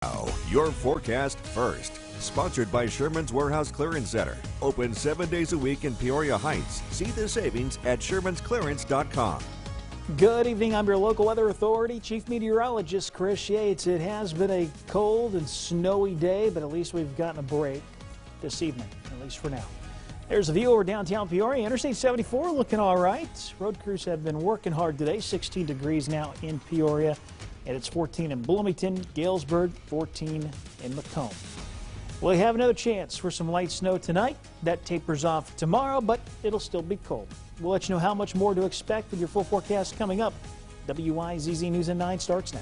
Now, your forecast first. Sponsored by Sherman's Warehouse Clearance Center. Open 7 days a week in Peoria Heights. See the savings at shermansclearance.com. Good evening. I'm your local weather authority, Chief Meteorologist Chris Yates. It has been a cold and snowy day, but at least we've gotten a break this evening, at least for now. There's a view over downtown Peoria. Interstate 74 looking all right. Road crews have been working hard today. 16 degrees now in Peoria, and it's 14 in Bloomington, Galesburg, 14 in Macomb. We have another chance for some light snow tonight. That tapers off tomorrow, but it'll still be cold. We'll let you know how much more to expect with your full forecast coming up. WYZZ News at 9 starts now.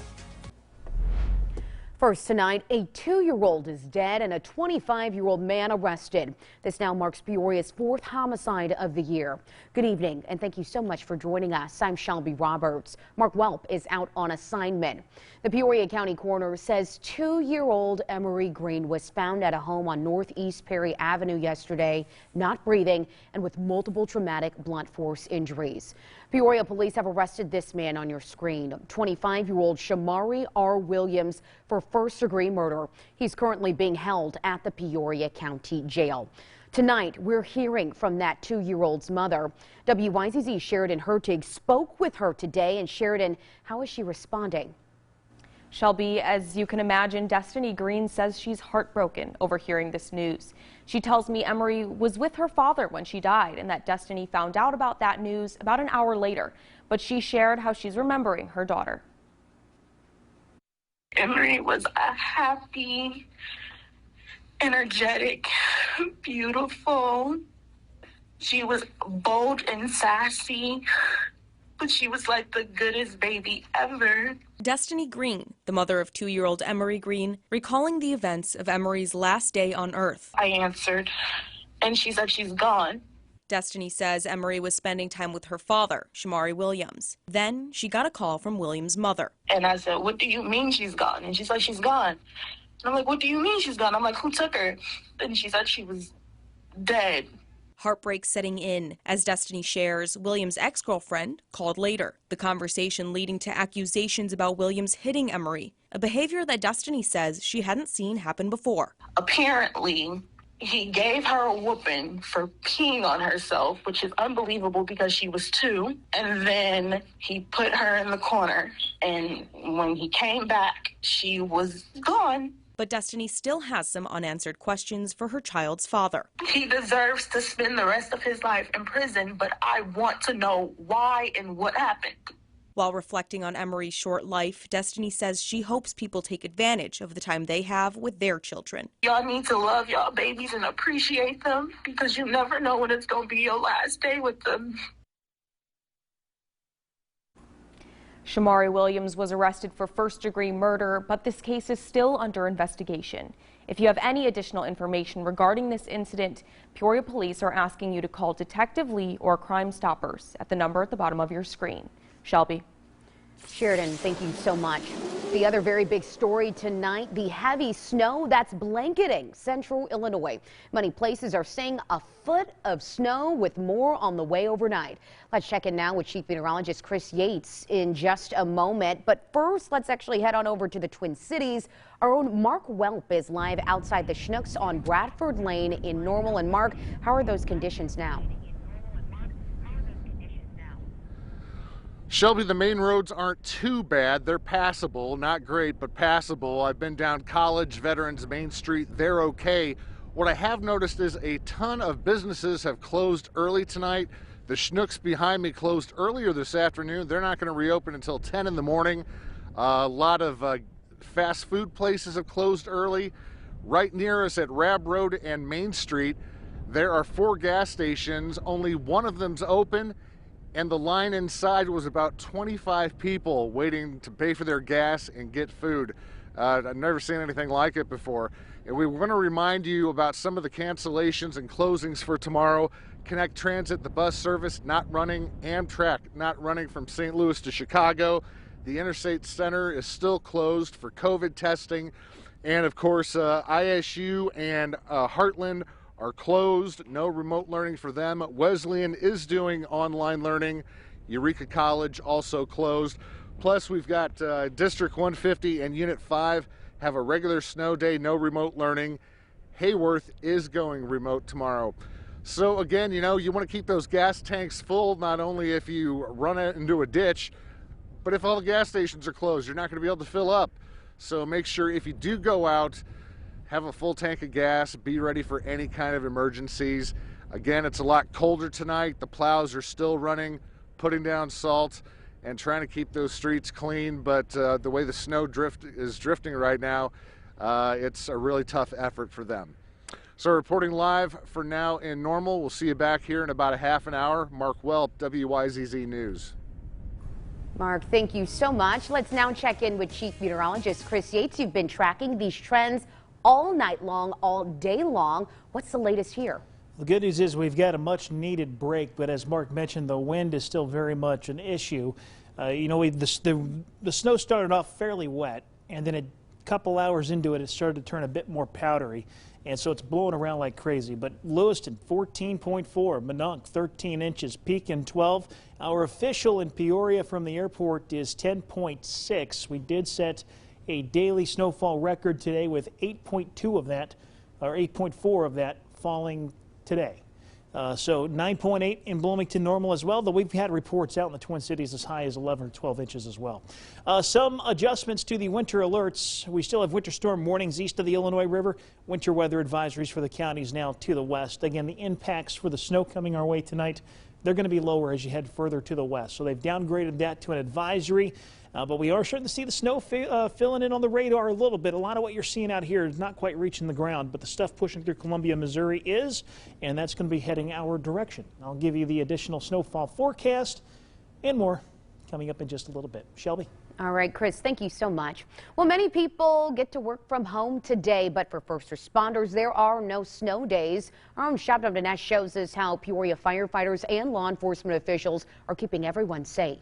First tonight, a 2-year-old is dead and a 25-year-old man arrested. This now marks Peoria's 4th homicide of the year. Good evening, and thank you so much for joining us. I'm Shelby Roberts. Mark Welp is out on assignment. The Peoria County coroner says 2-year-old Emery Green was found at a home on Northeast Perry Avenue yesterday, not breathing and with multiple traumatic blunt force injuries. Peoria police have arrested this man on your screen, 25-year-old Shamari R. Williams, for first-degree murder. He's currently being held at the Peoria County Jail. Tonight, we're hearing from that 2-year-old's mother. WYZZ Sheridan Hertig spoke with her today. And Sheridan, how is she responding? Shelby, as you can imagine, Destiny Green says she's heartbroken over hearing this news. She tells me Emery was with her father when she died and that Destiny found out about that news about an hour later. But she shared how she's remembering her daughter. Emery was a happy, energetic, beautiful. She was bold and sassy, but she was like the goodest baby ever. Destiny Green, the mother of 2-year-old Emery Green, recalling the events of Emery's last day on Earth. I answered, and she said she's gone. Destiny says Emery was spending time with her father, Shamari Williams. Then she got a call from Williams' mother. And I said, what do you mean she's gone? And she's like, she's gone. And I'm like, what do you mean she's gone? I'm like, who took her? And she said she was dead. Heartbreak setting in as Destiny shares Williams' ex-girlfriend called later. The conversation leading to accusations about Williams hitting Emery, a behavior that Destiny says she hadn't seen happen before. Apparently, he gave her a whooping for peeing on herself, which is unbelievable because she was 2. And then he put her in the corner. And when he came back, she was gone. But Destiny still has some unanswered questions for her child's father. He deserves to spend the rest of his life in prison, but I want to know why and what happened. While reflecting on Emery's short life, Destiny says she hopes people take advantage of the time they have with their children. Y'all need to love y'all babies and appreciate them because you never know when it's going to be your last day with them. Shamari Williams was arrested for first-degree murder, but this case is still under investigation. If you have any additional information regarding this incident, Peoria police are asking you to call Detective Lee or Crime Stoppers at the number at the bottom of your screen. Shelby. Sheridan, thank you so much. The other very big story tonight, the heavy snow that's blanketing central Illinois. Many places are seeing a foot of snow with more on the way overnight. Let's check in now with Chief Meteorologist Chris Yates in just a moment. But first, let's actually head on over to the Twin Cities. Our own Mark Welp is live outside the Schnucks on Bradford Lane in Normal. And Mark, how are those conditions now? Shelby, the main roads aren't too bad. They're passable, not great, but passable. I've been down College, Veterans, Main Street. They're okay. What I have noticed is a ton of businesses have closed early tonight. The Schnucks behind me closed earlier this afternoon. They're not going to reopen until 10 in the morning. A lot of fast food places have closed early. Right near us at Rab Road and Main Street, there are 4 gas stations. Only one of them's open. And the line inside was about 25 people waiting to pay for their gas and get food. I've never seen anything like it before. And we want to remind you about some of the cancellations and closings for tomorrow. Connect Transit, the bus service, not running. Amtrak, not running from St. Louis to Chicago. The Interstate Center is still closed for COVID testing. And of course, ISU and Heartland are closed. No remote learning for them. Wesleyan is doing online learning. Eureka College also closed. Plus, we've got District 150 and Unit 5 have a regular snow day, no remote learning. Hayworth is going remote tomorrow. So again, you want to keep those gas tanks full, not only if you run it into a ditch, but if all the gas stations are closed, you're not going to be able to fill up. So make sure if you do go out, have a full tank of gas, be ready for any kind of emergencies. Again, it's a lot colder tonight. The plows are still running, putting down salt and trying to keep those streets clean. But the way the snow is drifting right now, it's a really tough effort for them. So reporting live for now in Normal. We'll see you back here in about a half an hour. Mark Welp, WYZZ News. Mark, thank you so much. Let's now check in with Chief Meteorologist Chris Yates. You've been tracking these trends all night long, all day long. What's the latest here? The good news is we've got a much needed break, but as Mark mentioned, the wind is still very much an issue. The snow started off fairly wet, and then a couple hours into it, it started to turn a bit more powdery. And so it's blowing around like crazy. But Lewiston, 14.4, Minonk, 13 inches, Pekin, 12. Our official in Peoria from the airport is 10.6. We did set a daily snowfall record today with 8.2 of that, or 8.4 of that falling today. So 9.8 in Bloomington normal as well, though we've had reports out in the Twin Cities as high as 11 or 12 inches as well. Some adjustments to the winter alerts. We still have winter storm warnings east of the Illinois River. Winter weather advisories for the counties now to the west. Again, the impacts for the snow coming our way tonight, they're going to be lower as you head further to the west. So they've downgraded that to an advisory. But we are starting to see the snow filling in on the radar a little bit. A lot of what you're seeing out here is not quite reaching the ground, but the stuff pushing through Columbia, Missouri is, and that's going to be heading our direction. I'll give you the additional snowfall forecast and more coming up in just a little bit. Shelby? All right, Chris, thank you so much. Well, many people get to work from home today, but for first responders, there are no snow days. Our own Shabnam Dinesh shows us how Peoria firefighters and law enforcement officials are keeping everyone safe.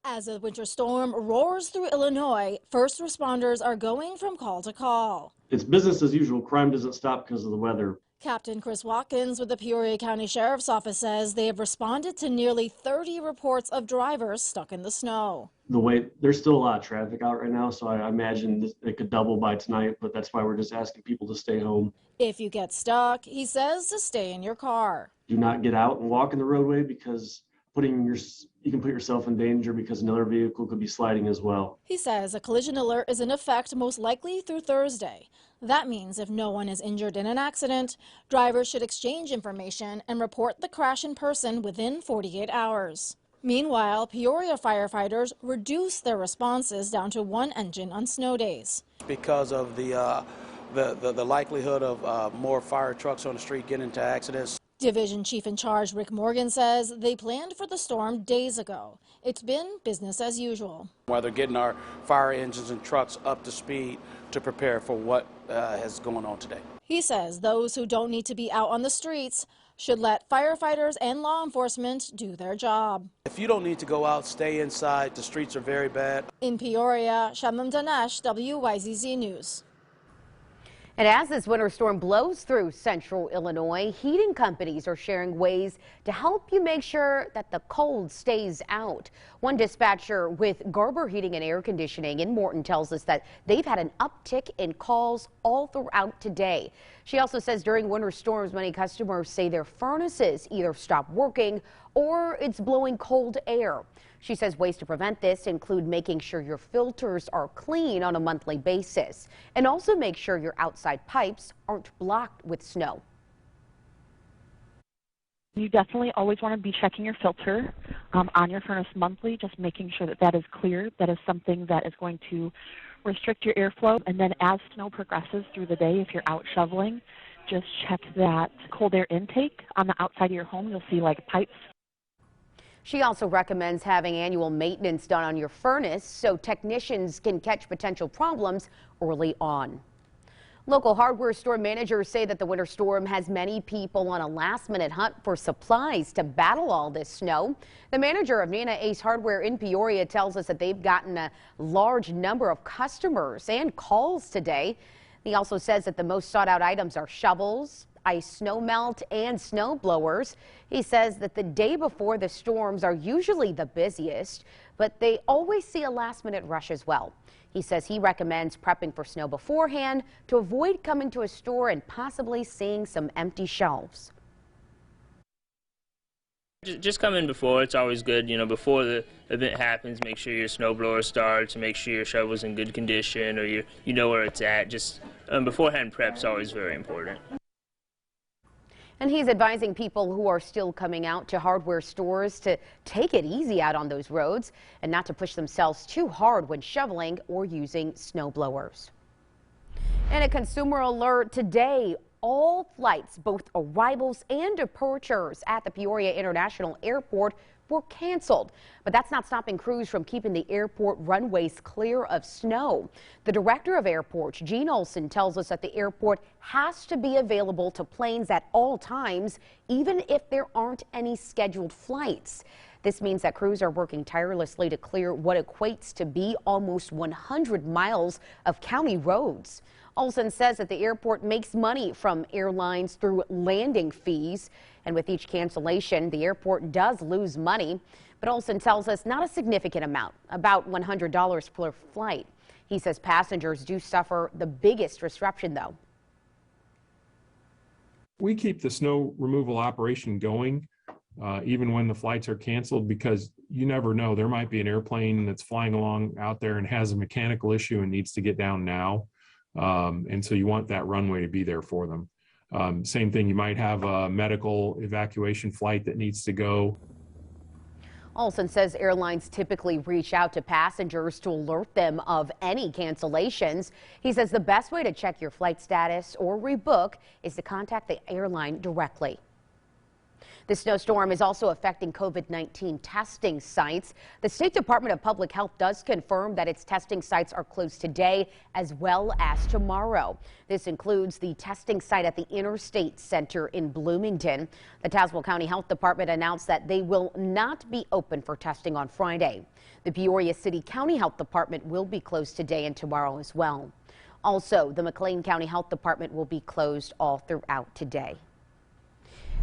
As a winter storm roars through Illinois, first responders are going from call to call. It's business as usual. Crime doesn't stop because of the weather. Captain Chris Watkins with the Peoria County Sheriff's Office says they have responded to nearly 30 reports of drivers stuck in the snow. There's still a lot of traffic out right now, so I imagine it could double by tonight, but that's why we're just asking people to stay home. If you get stuck, he says to stay in your car. Do not get out and walk in the roadway because you can put yourself in danger because another vehicle could be sliding as well. He says a collision alert is in effect most likely through Thursday. That means if no one is injured in an accident, drivers should exchange information and report the crash in person within 48 hours. Meanwhile, Peoria firefighters reduce their responses down to one engine on snow days. Because of the likelihood of more fire trucks on the street getting into accidents. Division Chief in Charge Rick Morgan says they planned for the storm days ago. It's been business as usual. While they're getting our fire engines and trucks up to speed to prepare for what is going on today. He says those who don't need to be out on the streets should let firefighters and law enforcement do their job. If you don't need to go out, stay inside. The streets are very bad. In Peoria, Shabnam Dinesh, WYZZ News. And as this winter storm blows through central Illinois, heating companies are sharing ways to help you make sure that the cold stays out. One dispatcher with Garber Heating and Air Conditioning in Morton tells us that they've had an uptick in calls all throughout today. She also says during winter storms, many customers say their furnaces either stop working or it's blowing cold air. She says ways to prevent this include making sure your filters are clean on a monthly basis and also make sure your outside pipes aren't blocked with snow. You definitely always want to be checking your filter on your furnace monthly, just making sure that that is clear. That is something that is going to restrict your airflow. And then as snow progresses through the day, if you're out shoveling, just check that cold air intake on the outside of your home. You'll see like pipes. She also recommends having annual maintenance done on your furnace so technicians can catch potential problems early on. Local hardware store managers say that the winter storm has many people on a last-minute hunt for supplies to battle all this snow. The manager of Nana Ace Hardware in Peoria tells us that they've gotten a large number of customers and calls today. He also says that the most sought-out items are shovels, ice snow melt, and snow blowers. He says that the day before the storms are usually the busiest, but they always see a last-minute rush as well. He says he recommends prepping for snow beforehand to avoid coming to a store and possibly seeing some empty shelves. Just come in before. It's always good, before the event happens, make sure your snowblower starts, make sure your shovel's in good condition, or you know where it's at. Just beforehand prep's always very important. And he's advising people who are still coming out to hardware stores to take it easy out on those roads and not to push themselves too hard when shoveling or using snow blowers. And a consumer alert today. All flights, both arrivals and departures at the Peoria International Airport were canceled. But that's not stopping crews from keeping the airport runways clear of snow. The director of airports, Gene Olson, tells us that the airport has to be available to planes at all times, even if there aren't any scheduled flights. This means that crews are working tirelessly to clear what equates to be almost 100 miles of county roads. Olson says that the airport makes money from airlines through landing fees, and with each cancellation, the airport does lose money. But Olson tells us not a significant amount, about $100 per flight. He says passengers do suffer the biggest disruption, though. We keep the snow removal operation going, even when the flights are canceled, because you never know. There might be an airplane that's flying along out there and has a mechanical issue and needs to get down now. And so you want that runway to be there for them. Same thing, you might have a medical evacuation flight that needs to go. Olson says airlines typically reach out to passengers to alert them of any cancellations. He says the best way to check your flight status or rebook is to contact the airline directly. The snowstorm is also affecting COVID-19 testing sites. The State Department of Public Health does confirm that its testing sites are closed today as well as tomorrow. This includes the testing site at the Interstate Center in Bloomington. The Tazewell County Health Department announced that they will not be open for testing on Friday. The Peoria City County Health Department will be closed today and tomorrow as well. Also, the McLean County Health Department will be closed all throughout today.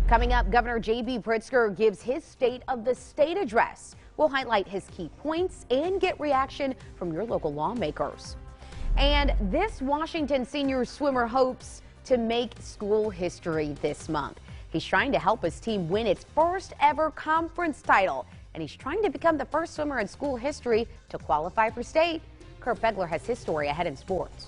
Coming up, Governor J.B. Pritzker gives his State of the State address. We'll highlight his key points and get reaction from your local lawmakers. And this Washington senior swimmer hopes to make school history this month. He's trying to help his team win its first ever conference title, and he's trying to become the first swimmer in school history to qualify for state. Kurt Begler has his story ahead in sports.